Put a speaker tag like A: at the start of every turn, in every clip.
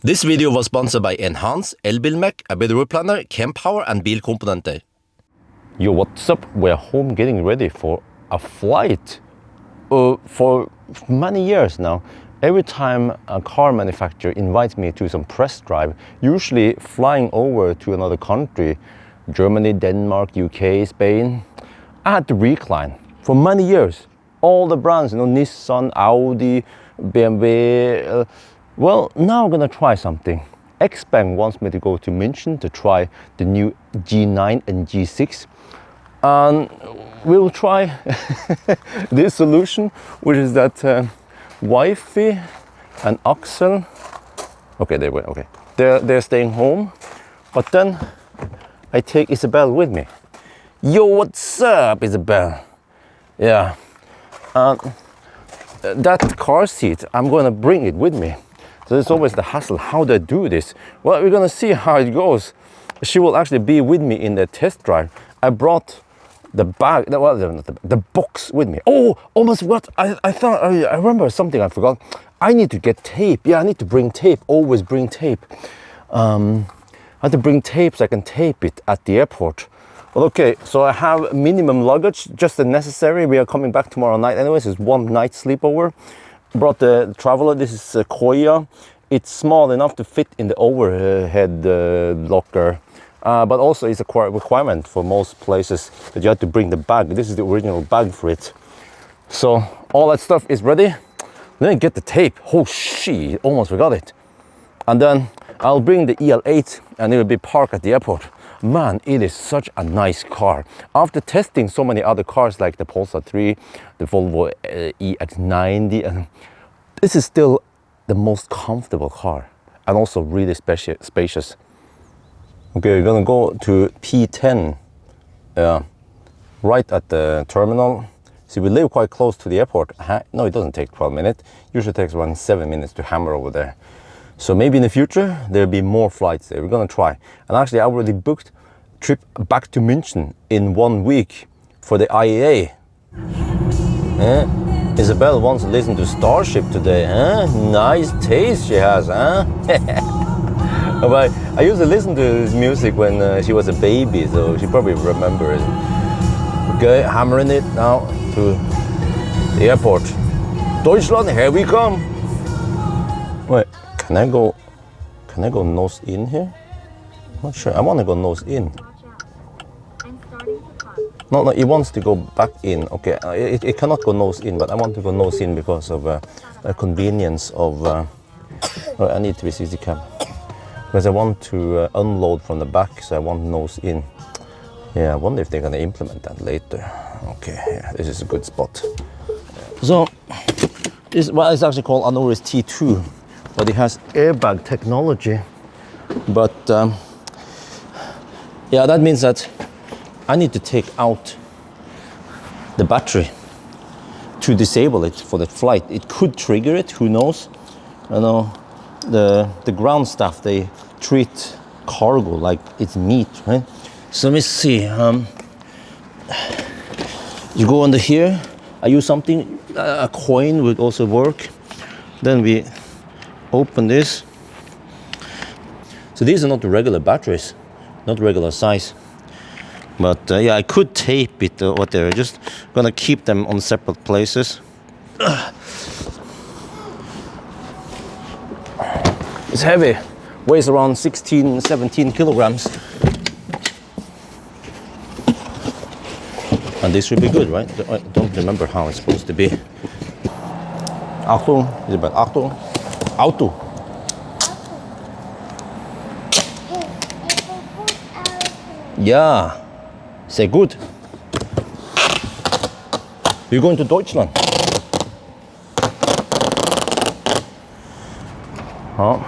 A: This video was sponsored by Enhance, Elbilmek, ABRP Planner, Kempower and Bilkomponenter. Yo, what's up? We're home getting ready for a flight. For many years now, every time a car manufacturer invites me to some press drive, usually flying over to another country, Germany, Denmark, UK, Spain, I had to recline for many years. All the brands, Nissan, Audi, BMW. Well, now I'm gonna try something. Xpeng wants me to go to München to try the new G9 and G6. And we'll try this solution, which is that Wi-Fi and Axel, okay, they were okay. They're staying home, but then I take Isabel with me. Yo, what's up, Isabel? Yeah, that car seat, I'm gonna bring it with me. So it's always the hassle. How do I do this? Well, we're gonna see how it goes. She will actually be with me in the test drive. I brought the bag, well, the box with me. Oh, almost forgot. I remember something I forgot. I need to get tape. Yeah, I need to bring tape. Always bring tape. I have to bring tape so I can tape it at the airport. Well, okay, so I have minimum luggage, just the necessary. We are coming back tomorrow night anyways. It's one night sleepover. Brought the traveler. This is a Koya. It's small enough to fit in the overhead locker, but also it's a requirement for most places that you have to bring the bag. This is the original bag for it. So all that stuff is ready. Then I get the tape. Oh shit, almost forgot it. And then I'll bring the EL8 and it will be parked at the airport. Man, it is such a nice car. After testing so many other cars like the Polestar 3, the Volvo EX90, and this is still the most comfortable car and also really spacious. Okay, we're gonna go to P10, right at the terminal. See, we live quite close to the airport. No, it doesn't take 12 minutes. Usually takes around 7 minutes to hammer over there. So maybe in the future, there'll be more flights there. We're gonna try. And actually, I already booked a trip back to München in 1 week for the IAA. Isabel wants to listen to Starship today, huh? Nice taste she has, huh? But I used to listen to this music when she was a baby, so she probably remembers. Okay, hammering it now to the airport. Deutschland, here we come. Wait. Can I go nose in here? Not sure. I want to go nose in. No, it wants to go back in. Okay, it cannot go nose in, but I want to go nose in because of the convenience of. I need to be CC cam because I want to unload from the back, so I want nose in. Yeah, I wonder if they're gonna implement that later. Okay, yeah, this is a good spot. So, this it's actually called Anoris T2. But it has airbag technology. But yeah, that means that I need to take out the battery to disable it for the flight. It could trigger it, who knows? You know, the ground staff, they treat cargo like it's meat, right? So let me see. You go under here. I use something, a coin would also work. Then we open this. So these are not the regular batteries, not regular size. But yeah, I could tape it or whatever. Just gonna keep them on separate places. It's heavy, weighs around 16, 17 kilograms. And this should be good, right? I don't remember how it's supposed to be. Achtung, is it bad? Achtung. Auto. Yeah, sehr gut. We're going to Deutschland. Oh,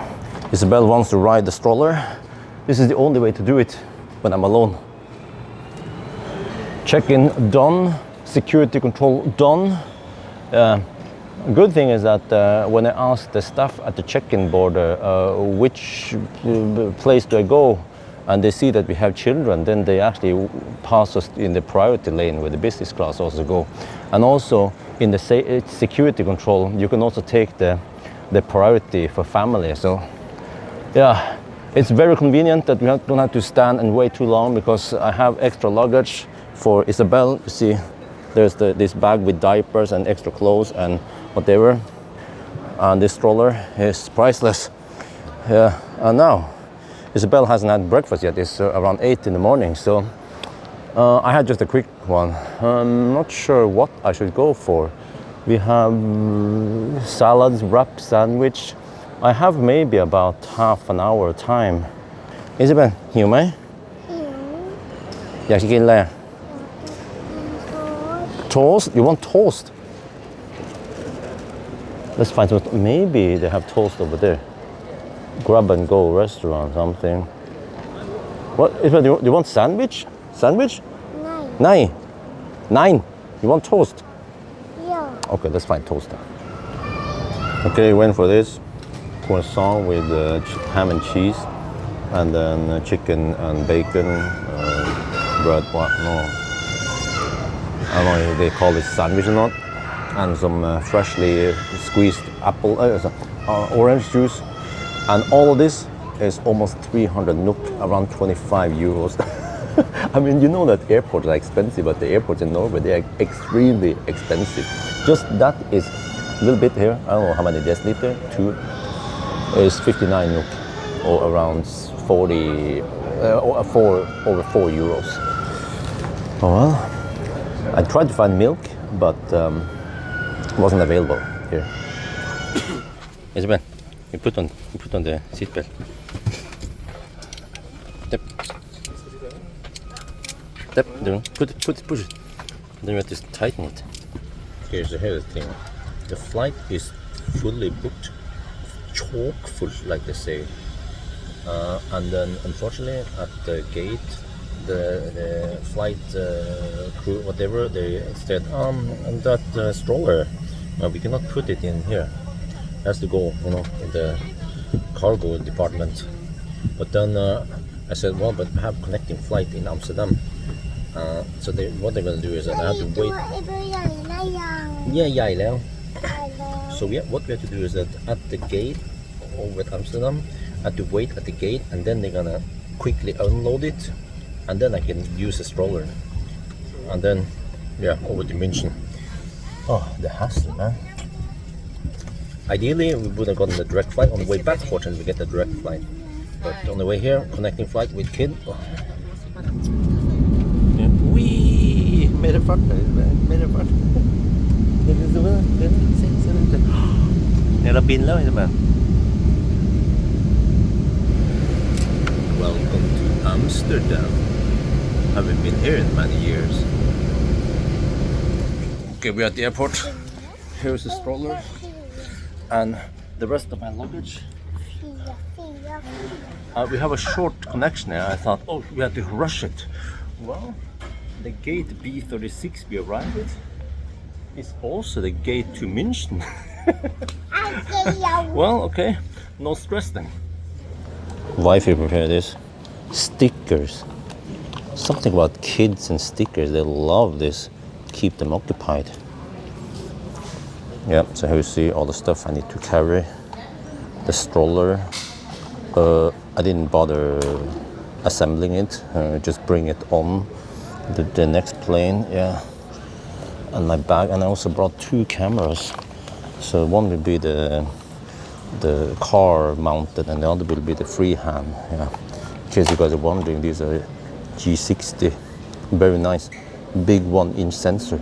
A: Isabel wants to ride the stroller. This is the only way to do it when I'm alone. Check-in done, security control done. A good thing is that when I ask the staff at the check-in border which place do I go, and they see that we have children, then they actually pass us in the priority lane where the business class also go. And also in the security control, you can also take the priority for family. So Yeah, it's very convenient that we don't have to stand and wait too long because I have extra luggage for Isabel. You see, there's this bag with diapers and extra clothes and whatever. And this stroller is priceless. Yeah, and now Isabel hasn't had breakfast yet. It's around 8 in the morning, so I had just a quick one. I'm not sure what I should go for. We have salads, wrap sandwich. I have maybe about half an hour time. Isabel, หิวไหม อยากจะกินอะไร Toast? You want toast? Let's find out. Maybe they have toast over there. Grab and go restaurant, something. What? Isabel, do you want sandwich? Sandwich? Nine. Nine. You want toast? Yeah. Okay, let's find toast. Okay, went for this. Croissant with ham and cheese, and then chicken and bacon, bread, what? No. I don't know if they call it sandwich or not. And some freshly squeezed apple, orange juice. And all of this is almost 300 NOK, around 25 euros. I mean, you know that airports are expensive, but the airports in Norway, they are extremely expensive. Just that is a little bit here. I don't know how many deciliter, 2 is 59 NOK, or around 40, over 4 euros. Oh well, I tried to find milk, but wasn't available here. Isabel, you put on the seatbelt. Step. Step. Push it. Then you have to tighten it. Here's the thing. The flight is fully booked, chock full, like they say. And then, unfortunately, at the gate, the flight crew, whatever, they said, and that stroller, we cannot put it in here. It has to go, in the cargo department. But then I said, well, but I have connecting flight in Amsterdam. So what they're going to do is that I have to wait. Yeah. So what we have to do is that at the gate over at Amsterdam, I have to wait at the gate, and then they're going to quickly unload it, and then I can use a stroller. And then, over to München. Oh, the hassle, man. Ideally, we would have gotten the direct flight. On the way back, fortunately, we get the direct flight. But on the way here, connecting flight with kid. Oh. Wee! Mer fart. Welcome to Amsterdam. Haven't been here in many years. Okay, we're at the airport. Here's the stroller and the rest of my luggage. We have a short connection here. I thought, we have to rush it. Well, the gate B36 we arrived at is also the gate to München. Well, okay, no stress then. Wifey prepared this. Stickers. Something about kids and stickers. They love this. Keep them occupied. Yeah, so here you see all the stuff I need to carry. The stroller. I didn't bother assembling it. Just bring it on the next plane. Yeah. And my bag. And I also brought 2 cameras. So one will be the car mounted, and the other will be the freehand. Yeah. In case you guys are wondering, these are G60. Very nice. Big 1-inch sensor.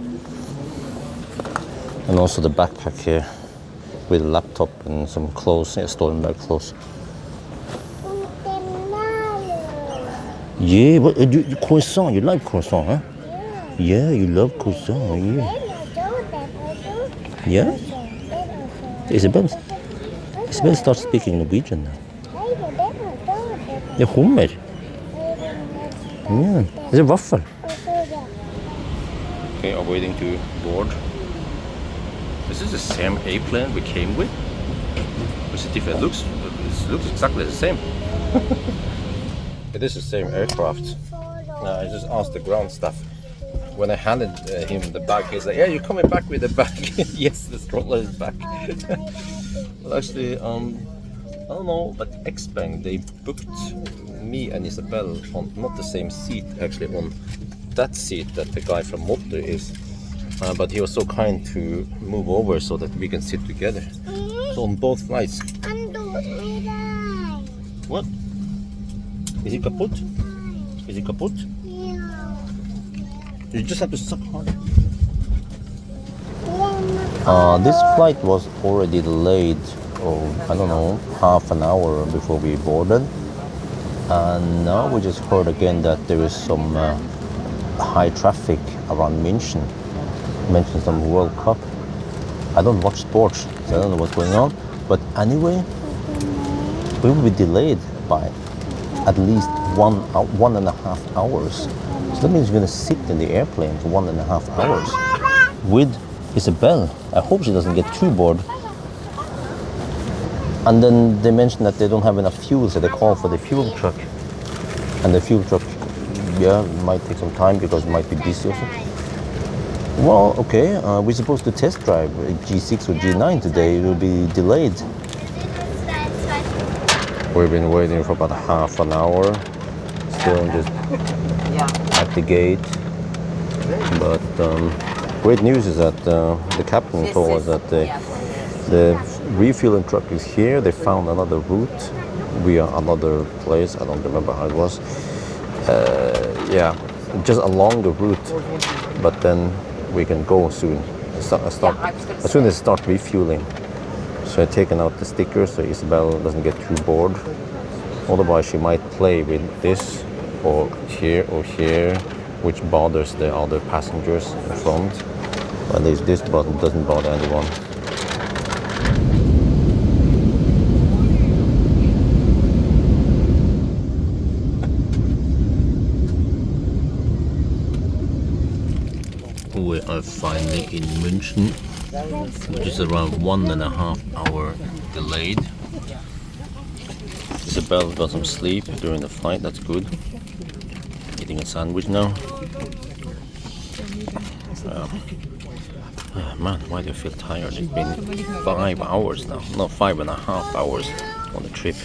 A: And also the backpack here with a laptop and some clothes, Stoltenberg clothes. Yeah, but you croissant, you like croissant, huh? Yeah, you love croissant, yeah. Yeah? Isabel starts speaking Norwegian now. Det är hummer. Yeah, det är waffel. Okay, I'm waiting to board. This is the same A-plane we came with. It looks exactly the same. It is the same aircraft. I just asked the ground staff. When I handed him the bag, he said, "Yeah, you're coming back with the bag." Yes, the stroller is back. Well, actually, don't know, but Xpeng, they booked me and Isabel on not the same seat, actually on that seat that the guy from Motor is. But he was so kind to move over so that we can sit together. So on both flights. What? Is it kaput? Is it kaput? You just have to suck hard. This flight was already delayed, I don't know, half an hour before we boarded. And now we just heard again that there is some high traffic around München. Mentioned some World Cup. I don't watch sports, so I don't know what's going on. But anyway, we will be delayed by at least 1.5 hours. So that means we're going to sit in the airplane for 1.5 hours with Isabel. I hope she doesn't get too bored. And then they mentioned that they don't have enough fuel, so they call for the fuel truck. And the fuel truck, yeah, might take some time because it might be busy also. Well, okay, we're supposed to test drive a G6 or G9 today. It will be delayed. We've been waiting for about half an hour, still just at the gate. But great news is that the captain told us that the refueling truck is here. They found another route via another place. I don't remember how it was. Yeah, just along the route, but then we can go soon. As soon as start refueling. So I've taken out the stickers so Isabel doesn't get too bored. Otherwise she might play with this or here, which bothers the other passengers in front. But at least this button doesn't bother anyone. We are finally in München, which is around 1.5 hour delayed. Isabel got some sleep during the flight, that's good. Eating a sandwich now. Man, why do I feel tired? It's been 5 hours now, no, 5.5 hours on the trip.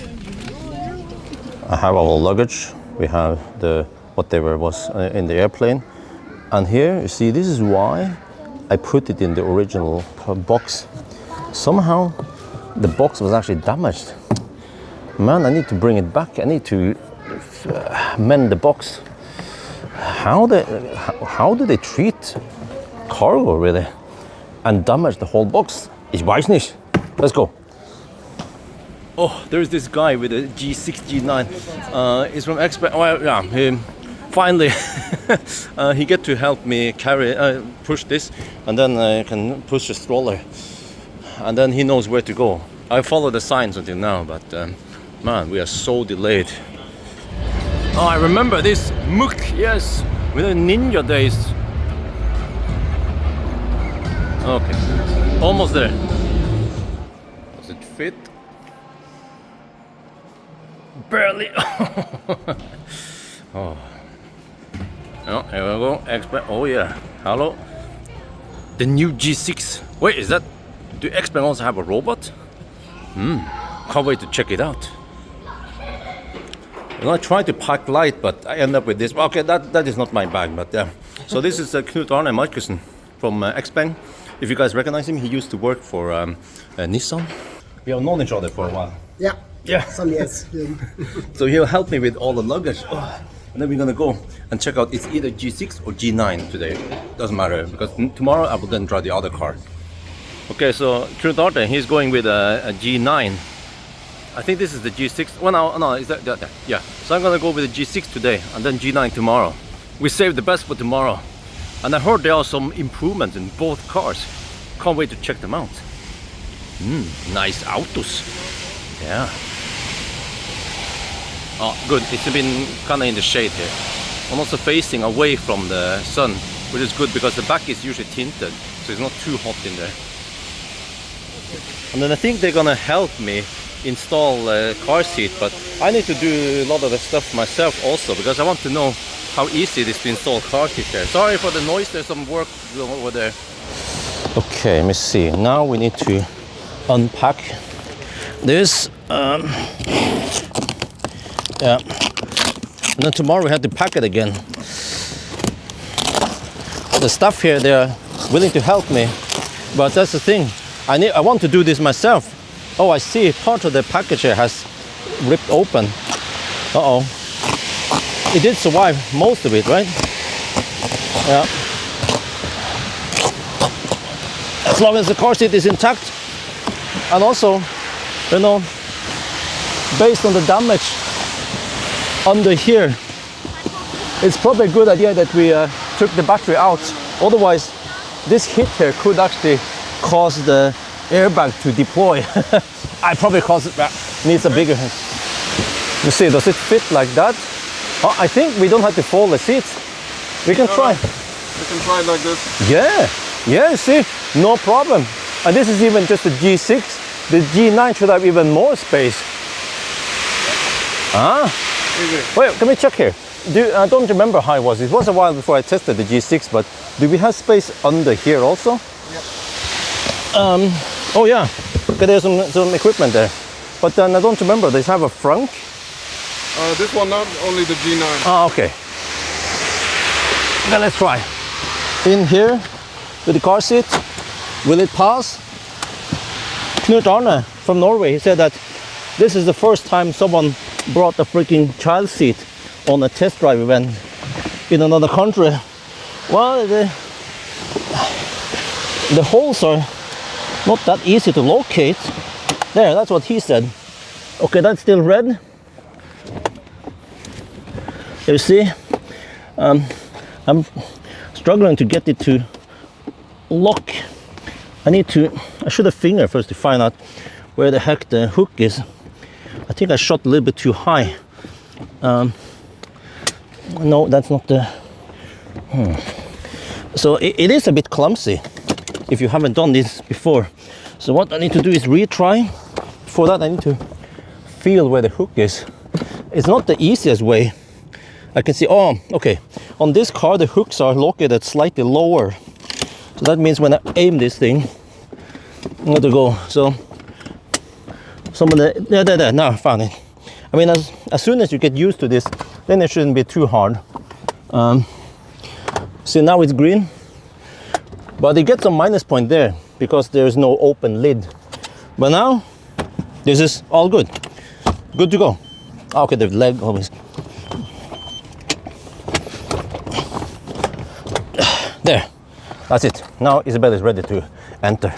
A: I have our luggage. We have the whatever was in the airplane. And here, you see, this is why I put it in the original box. Somehow, the box was actually damaged. Man, I need to bring it back. I need to mend the box. How do they treat cargo, really? And damage the whole box? Ich weiß nicht. Let's go. Oh, there's this guy with a G6, G9. He's from Xpeng. Well, yeah, finally, he get to help me push this, and then I can push the stroller, and then he knows where to go. I follow the signs until now, but man, we are so delayed. Oh, I remember this Muk, yes, with the ninja days. Okay, almost there. Does it fit? Barely. Oh. Oh, here we go. Xpeng. Oh yeah. Hello. The new G6. Wait, is that? Do Xpeng also have a robot? Can't wait to check it out. And I tried to pack light, but I end up with this. Okay, that is not my bag, but yeah. So this is Knut Arne Markussen from Xpeng. If you guys recognize him, he used to work for Nissan. We have known each other for a while.
B: Yeah. Some years.
A: So he'll help me with all the luggage. Oh. And then we're gonna go and check out, it's either G6 or G9 today. Doesn't matter, because tomorrow I will then drive the other car. Okay, so Knut Arne, he's going with a G9. I think this is the G6. Well, no, is that? Yeah. So I'm gonna go with the G6 today and then G9 tomorrow. We saved the best for tomorrow. And I heard there are some improvements in both cars. Can't wait to check them out. Nice autos. Yeah. Oh, good. It's been kind of in the shade here. I'm also facing away from the sun, which is good because the back is usually tinted, so it's not too hot in there. And then I think they're gonna help me install a car seat, but I need to do a lot of the stuff myself also because I want to know how easy it is to install car seat there. Sorry for the noise, there's some work over there. Okay, let me see. Now we need to unpack. There's Yeah. And then tomorrow we have to pack it again. The stuff here, they're willing to help me, but that's the thing. I want to do this myself. Oh, I see part of the package here has ripped open. Uh-oh. It did survive most of it, right? Yeah. As long as the car seat is intact. And also, you know, based on the damage under here, it's probably a good idea that we took the battery out. Otherwise, this hit here could actually cause the airbag to deploy. I probably needs a bigger. You see, does it fit like that? Oh, I think we don't have to fold the seats. We can try.
C: We can try it like this.
A: Yeah, yeah, see, no problem. And this is even just a G6. The G9 should have even more space. Ah, wait, can we check here? I don't remember how it was. It was a while before I tested the G6, but do we have space under here also?
C: Yeah.
A: Oh yeah, okay, there's some equipment there. But then I don't remember, does it have a frunk?
C: This one not, only the G9.
A: Ah, okay. Then let's try. In here, with the car seat, will it pass? Knut Arne from Norway, he said that this is the first time someone brought a freaking child seat on a test drive event in another country. Well, the holes are not that easy to locate. There, that's what he said. Okay, that's still red. You see, I'm struggling to get it to lock. I should have fingered first to find out where the heck the hook is. I think I shot a little bit too high. No, that's not the... So it is a bit clumsy if you haven't done this before. So what I need to do is retry. For that I need to feel where the hook is. It's not the easiest way. I can see, oh, okay. On this car the hooks are located slightly lower. So that means when I aim this thing, I'm going to go. So some of the, there, now I found it. I mean, as soon as you get used to this, then it shouldn't be too hard. See, now it's green, but it gets a minus point there because there's no open lid. But now, this is all good. Good to go. Okay, the leg always. There, that's it. Now Isabel is ready to enter.